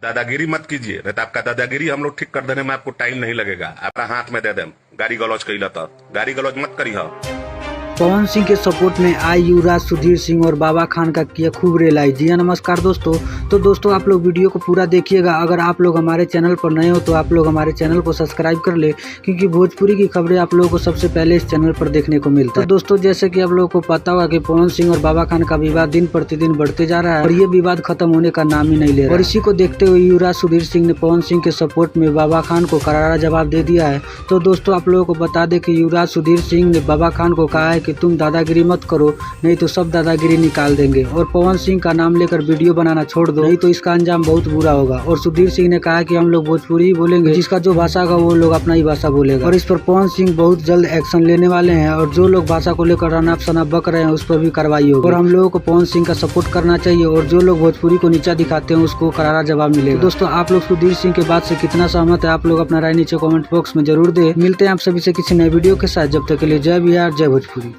दादागिरी मत कीजिए, नहीं तो आपका दादागिरी हम लोग ठीक कर देने में आपको टाइम नहीं लगेगा। आपका हाथ में दे दें गाड़ी गलौज कैला तो गाड़ी गलौज मत करी हो। पवन सिंह के सपोर्ट में आई युवराज सुधीर सिंह और बाबा खान का किया खूब रेलाई। जी हाँ, नमस्कार दोस्तों। तो दोस्तों आप लोग वीडियो को पूरा देखिएगा। अगर आप लोग हमारे चैनल पर नए हो तो आप लोग हमारे चैनल को सब्सक्राइब कर ले, क्योंकि भोजपुरी की खबरें आप लोगों को सबसे पहले इस चैनल पर देखने को मिलता है। तो दोस्तों जैसे कि आप लोगों को पता होगा कि पवन सिंह और बाबा खान का विवाद दिन प्रतिदिन बढ़ते जा रहा है और ये विवाद खत्म होने का नाम ही नहीं ले रहा। और इसी को देखते हुए युवराज सुधीर सिंह ने पवन सिंह के सपोर्ट में बाबा खान को करारा जवाब दे दिया है। तो दोस्तों आप लोगों को बता दें कि युवराज सुधीर सिंह ने बाबा खान को कहा है कि तुम दादागिरी मत करो, नहीं तो सब दादागिरी निकाल देंगे, और पवन सिंह का नाम लेकर वीडियो बनाना छोड़ दो, नहीं तो इसका अंजाम बहुत बुरा होगा। और सुधीर सिंह ने कहा कि हम लोग भोजपुरी ही बोलेंगे, जिसका जो भाषा का वो लोग अपना ही भाषा बोलेगा। और इस पर पवन सिंह बहुत जल्द एक्शन लेने वाले हैं, और जो लोग भाषा को लेकर रनाप शनाप बक रहे हैं उस पर भी कार्रवाई होगी। और हम लोगों को पवन सिंह का सपोर्ट करना चाहिए, और जो लोग भोजपुरी को नीचा दिखाते हैं उसको करारा जवाब मिलेगा। तो दोस्तों आप लोग सुधीर सिंह के बात से कितना सहमत है, आप लोग अपना राय नीचे कॉमेंट बॉक्स में जरूर दे। मिलते हैं आप सभी से किसी नए वीडियो के साथ। जब तक के लिए जय बिहार, जय भोजपुरी।